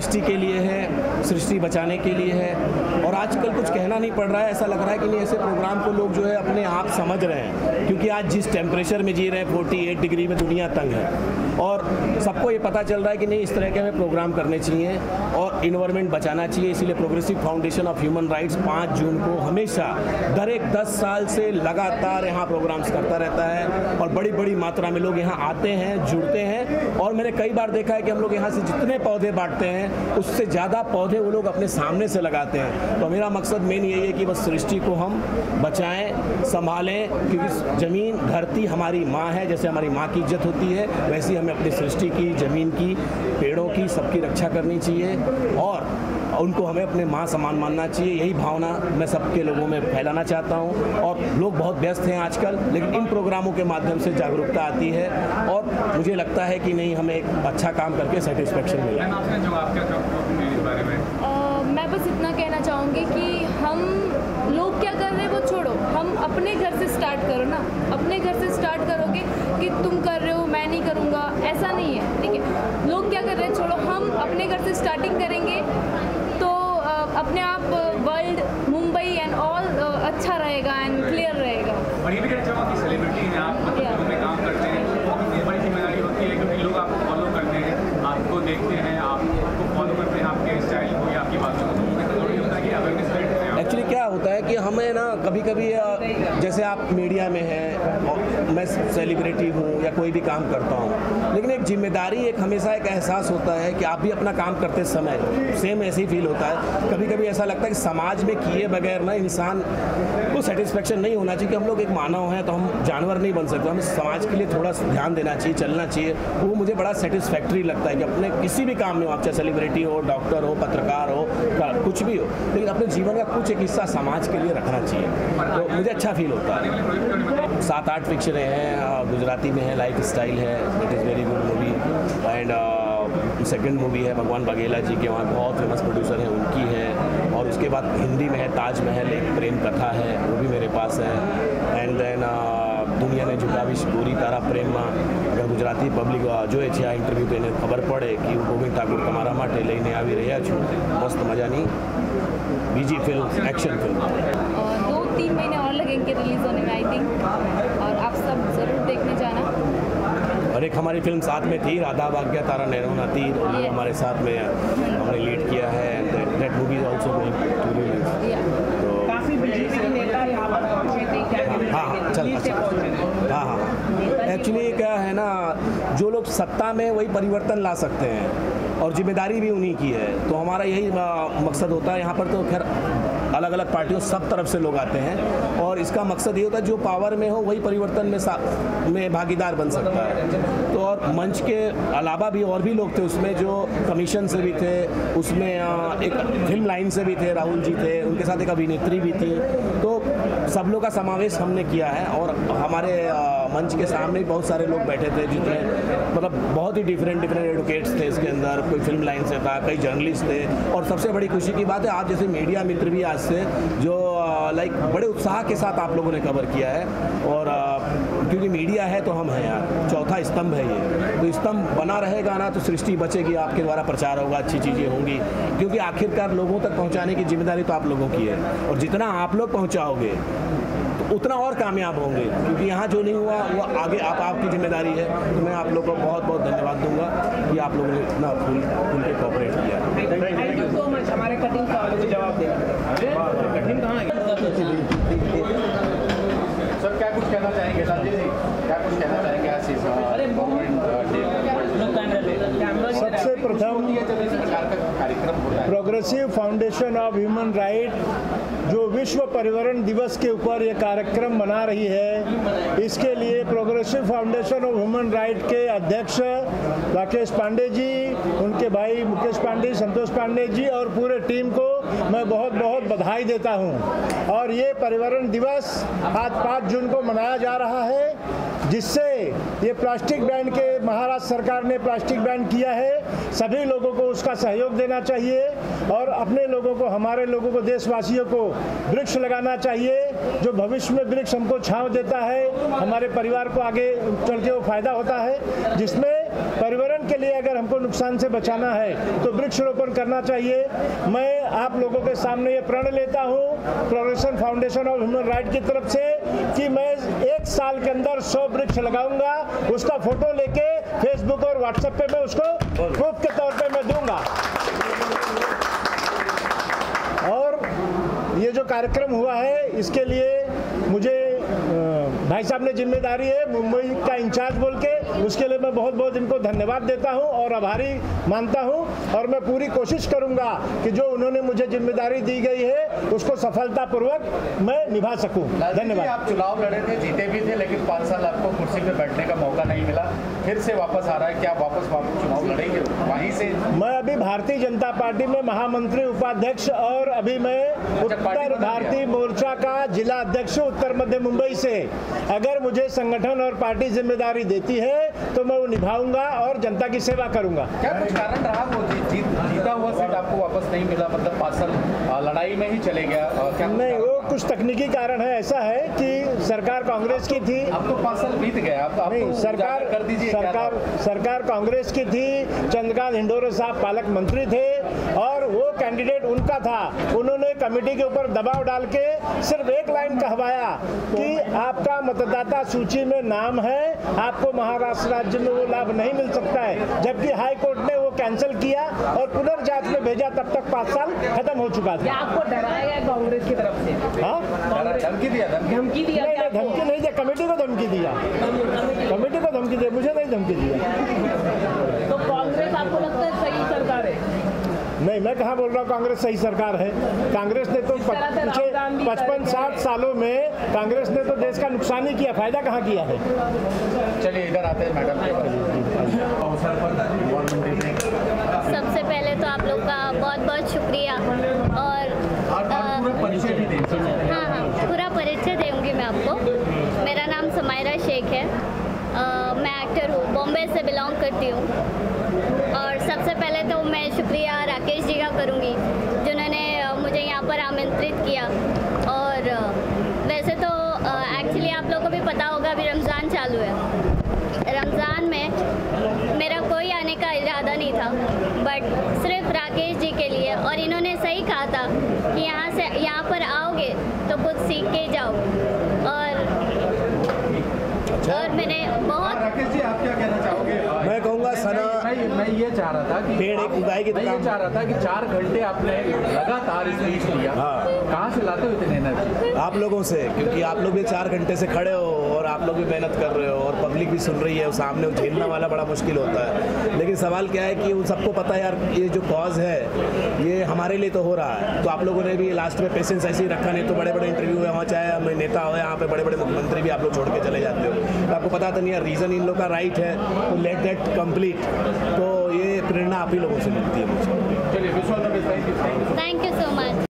सृष्टि के लिए है, सृष्टि बचाने के लिए है। और आजकल कुछ कहना नहीं पड़ रहा है, ऐसा लग रहा है कि नहीं ऐसे प्रोग्राम को लोग जो है अपने आप समझ रहे हैं, क्योंकि आज जिस टेम्परेचर में जी रहे हैं 48 डिग्री में दुनिया तंग है और सबको ये पता चल रहा है कि नहीं इस तरह के हमें प्रोग्राम करने चाहिए और इन्वायरमेंट बचाना चाहिए। इसीलिए progressive foundation of human rights 5 जून को हमेशा दर एक 10 साल से लगातार यहाँ प्रोग्राम्स करता रहता है और बड़ी बड़ी मात्रा में लोग यहाँ आते हैं, जुड़ते हैं। और मैंने कई बार देखा है कि हम लोग यहाँ से जितने पौधे बांटते हैं उससे ज़्यादा पौधे वो लोग अपने सामने से लगाते हैं। तो मेरा मकसद मेन यही है कि बस सृष्टि को हम बचाएं, संभालें, क्योंकि ज़मीन धरती हमारी माँ है। जैसे हमारी माँ की इज्जत होती है वैसे ही हमें अपनी सृष्टि की, ज़मीन की, पेड़ों की, सबकी रक्षा करनी चाहिए और उनको हमें अपने माँ समान मानना चाहिए। यही भावना मैं सबके लोगों में फैलाना चाहता हूँ। और लोग बहुत व्यस्त हैं आजकल, लेकिन इन प्रोग्रामों के माध्यम से जागरूकता आती है और मुझे लगता है कि नहीं हमें एक अच्छा काम करके सेटिस्फेक्शन मिला। मैं बस इतना कहना चाहूँगी कि हम लोग क्या कर रहे हैं वो छोड़ो, हम अपने घर से स्टार्ट करो ना। अपने घर से स्टार्ट करोगे कि तुम कर रहे हो मैं नहीं करूँगा, ऐसा नहीं है, ठीक है। लोग क्या कर रहे हैं छोड़ो, हम अपने घर से स्टार्टिंग करेंगे तो अपने आप वर्ल्ड, मुंबई एंड ऑल अच्छा रहेगा एंड क्लियर रहेगा। और ये भी कहना चाहूँगा कि सेलिब्रिटी हैं आप, मतलब में काम करते हैं, बहुत बड़ी जिम्मेदारी होती है क्योंकि लोग आपको फॉलो करते हैं, आपको देखते हैं, आपको फॉलो करते हैं, आपके स्टाइल को या आपकी बातों को, तो ज़रूरी होता है कि अवेयरनेस क्रिएट करें। एक्चुअली क्या होता है कि हमें ना कभी कभी जैसे आप मीडिया में हैं, मैं सेलिब्रिटी हूँ या कोई भी काम करता हूँ, लेकिन एक जिम्मेदारी, एक हमेशा एक एहसास होता है कि आप भी अपना काम करते समय सेम ऐसे ही फील होता है। कभी कभी ऐसा लगता है कि समाज में किए बगैर ना इंसान को सेटिस्फेक्शन नहीं होना चाहिए कि हम लोग एक मानव हैं तो हम जानवर नहीं बन सकते, हमें समाज के लिए थोड़ा ध्यान देना चाहिए, चलना चाहिए। वो मुझे बड़ा सेटिस्फैक्ट्री लगता है कि अपने किसी भी काम में हो, आप चाहे सेलिब्रिटी हो, डॉक्टर हो, पत्रकार हो, कुछ भी हो, लेकिन अपने जीवन का कुछ एक हिस्सा समाज के लिए रखना चाहिए, तो मुझे अच्छा फील होता है। 7-8 पिक्चरें हैं, गुजराती में है, लाइफ स्टाइल है, it is very good movie. And second movie है भगवान बघेला जी के, वहाँ बहुत फेमस प्रोड्यूसर हैं, उनकी है। और उसके बाद हिंदी में है ताजमहल, एक प्रेम कथा है, वो भी मेरे पास है। एंड देन दुनिया ने झुकाविश गोरी तारा प्रेम में, अगर गुजराती पब्लिक जो है इंटरव्यू पे खबर पड़े कि गोविंद ठाकुर तमारा माटे लईने आवी रह्या छुं, मस्त मजानी बीजी फिल्म, एक्शन फिल्म। 2-3 महीने और लगेंगे रिलीज होने में आई थिंक, और आप सब ज़रूर देखने जाना। और एक हमारी फिल्म साथ में थी, राधा भाग्य तारा नैरोना तीर, वो हमारे साथ में हमने लीड किया है। That movie is also going to release. काफी बीजेपी के नेता यहाँ पर पहुंचे थे, क्या हाँ चल अच्छा हाँ। एक्चुअली क्या है ना, जो लोग सत्ता में वही परिवर्तन ला सकते हैं और जिम्मेदारी भी उन्हीं की है, तो हमारा यही मकसद होता है। यहाँ पर तो खैर अलग अलग पार्टियों सब तरफ से लोग आते हैं और इसका मकसद ये होता है जो पावर में हो वही परिवर्तन में भागीदार बन सकता है। तो और मंच के अलावा भी और भी लोग थे उसमें, जो कमीशन से भी थे, उसमें एक फिल्म लाइन से भी थे, राहुल जी थे, उनके साथ एक अभिनेत्री भी थी, तो सब लोग का समावेश हमने किया है। और हमारे मंच के सामने बहुत सारे लोग बैठे थे जितने मतलब बहुत ही डिफरेंट एडवोकेट्स थे इसके अंदर, कोई फिल्म लाइन से था, कई जर्नलिस्ट थे। और सबसे बड़ी खुशी की बात है आप जैसे मीडिया मित्र भी आज से जो लाइक बड़े उत्साह के साथ आप लोगों ने कवर किया है। और क्योंकि मीडिया है तो हम हैं यार, चौथा स्तंभ है ये, तो स्तंभ बना रहेगा ना तो सृष्टि बचेगी, आपके द्वारा प्रचार होगा, अच्छी चीज़ें होंगी, क्योंकि आखिरकार लोगों तक पहुंचाने की जिम्मेदारी तो आप लोगों की है। और जितना आप लोग पहुंचाओगे तो उतना और कामयाब होंगे, क्योंकि यहाँ जो नहीं हुआ वो आगे आपकी जिम्मेदारी है। तो मैं आप लोगों को बहुत बहुत धन्यवाद दूंगा कि आप लोगों ने इतना खुल के कोऑपरेट किया। थैंक यू सो मच हमारे कठिन सवालों के जवाब देने। कठिन कहाँ है सर, क्या कुछ कहना चाहेंगे? लालजी जी क्या कुछ कहना चाहेंगे आज इस सबसे प्रथम progressive foundation of human right जो विश्व पर्यावरण दिवस के ऊपर ये कार्यक्रम मना रही है, इसके लिए progressive foundation of human right के अध्यक्ष राकेश पांडे जी, उनके भाई मुकेश पांडे, संतोष पांडे जी और पूरे टीम को मैं बहुत बहुत बधाई देता हूं। और ये पर्यावरण दिवस आज 5 जून को मनाया जा रहा है, जिससे ये प्लास्टिक बैन के महाराष्ट्र सरकार ने प्लास्टिक बैन किया है, सभी लोगों को उसका सहयोग देना चाहिए और अपने लोगों को, हमारे लोगों को, देशवासियों को वृक्ष लगाना चाहिए। जो भविष्य में वृक्ष हमको छांव देता है, हमारे परिवार को आगे चल के वो फायदा होता है, जिसमें पर्यावरण के लिए अगर हमको नुकसान से बचाना है तो वृक्षारोपण करना चाहिए। मैं आप लोगों के सामने ये प्रण लेता हूँ progressive foundation of human right की तरफ से कि मैं 1 साल के अंदर 100 वृक्ष लगाऊंगा। उसका फोटो लेके फेसबुक और व्हाट्सएप पे मैं उसको प्रूफ के तौर पे मैं दूंगा। और ये जो कार्यक्रम हुआ है इसके लिए मुझे भाई साहब ने जिम्मेदारी है मुंबई का इंचार्ज बोल के, उसके लिए मैं बहुत बहुत इनको धन्यवाद देता हूं और आभारी मानता हूं। और मैं पूरी कोशिश करूंगा कि जो उन्होंने मुझे जिम्मेदारी दी गई है उसको सफलतापूर्वक मैं निभा सकूं। धन्यवाद। आप चुनाव लड़े थे, जीते भी थे, लेकिन 5 साल आपको कुर्सी पे बैठने का मौका नहीं मिला, फिर से वापस आ रहा है, क्या वापस चुनाव लड़ेंगे वहीं से? मैं अभी भारतीय जनता पार्टी में महामंत्री उपाध्यक्ष और अभी मैं उत्तर भारतीय मोर्चा का जिला अध्यक्ष उत्तर मध्य मुंबई से। अगर मुझे संगठन और पार्टी जिम्मेदारी देती है तो मैं वो निभाऊंगा और जनता की सेवा करूंगा। क्या कुछ कारण रहा वो जीता हुआ सीट आपको वापस नहीं मिला, मतलब 5 साल लड़ाई में ही चले गया? क्या नहीं, वो कुछ तकनीकी कारण है। ऐसा है कि सरकार कांग्रेस की थी। अब तो 5 साल बीत गए, आप नहीं, सरकार कांग्रेस की थी। चंद्रकांत हिंडोरे साहब पालक मंत्री थे और वो कैंडिडेट उनका था। उन्होंने कमेटी के ऊपर दबाव डाल के सिर्फ एक लाइन कहवाया कि आपका मतदाता सूची में नाम है, आपको महाराष्ट्र राज्य में वो लाभ नहीं मिल सकता है। जबकि हाई कोर्ट ने वो कैंसिल किया और पुनर्जांच में भेजा, तब तक 5 साल खत्म हो चुका था। आपको डराया गया कांग्रेस की तरफ से? हाँ, धमकी दिया? धमकी दिया? धमकी नहीं दिया, कमेटी को धमकी दिया। कमेटी को धमकी दिया, मुझे नहीं धमकी दिया। तो कांग्रेस आपको लगता है सही सरकार है? नहीं, मैं कहाँ बोल रहा हूँ कांग्रेस सही सरकार है। कांग्रेस ने तो पिछले 55-60 सालों में कांग्रेस ने तो देश का नुकसान ही किया, फायदा कहाँ किया है। चलिए इधर आते हैं मैडम के अवसर पर। सबसे पहले तो आप लोग का बहुत बहुत शुक्रिया और परिचय भी दें। हाँ, पूरा परिचय दूंगी मैं आपको। मेरा नाम समायरा शेख है, मैं एक्टर हूँ, बॉम्बे से बिलोंग करती हूँ। और सबसे पहले तो मैं शुक्रिया राकेश जी का करूँगी जिन्होंने मुझे यहाँ पर आमंत्रित किया। और वैसे तो एक्चुअली आप लोगों को भी पता होगा अभी रमज़ान चालू है। रमज़ान में मेरा कोई आने का इरादा नहीं था, बट सिर्फ राकेश जी के लिए, और इन्होंने सही कहा था कि यहाँ पर आओगे तो कुछ सीख के जाओ। और मैंने बहुत। राकेश जी, आप क्या कहना चाहोगे? मैं कहूँगा सना, मैं ये चाह रहा था कि पेड़ एक उगाई की मैं ये चाह रहा था कि 4 घंटे आपने लगातार स्पीच दिया। हाँ। कहाँ से लाते हो इतने एनर्जी? आप लोगों से, क्योंकि आप लोग भी 4 घंटे से खड़े हो और आप लोग भी मेहनत कर रहे हो और पब्लिक भी सुन रही है, सामने झेलना वाला बड़ा मुश्किल होता है। लेकिन सवाल क्या है कि उन सबको पता है यार ये जो कॉज है ये हमारे लिए तो हो रहा है। तो आप लोगों ने भी लास्ट में पेशेंस ऐसे ही रखा, नहीं तो बड़े बड़े इंटरव्यू है वहाँ, चाहे नेता हो यहाँ पे बड़े बड़े मुख्यमंत्री भी आप लोग छोड़ के चले जाते हो। तो आपको पता तो नहीं है, रीज़न इन लोग का राइट है तो लेट दैट कंप्लीट। तो ये प्रेरणा आप ही लोगों से मिलती है मुझे। चलिए, थैंक यू सो मच।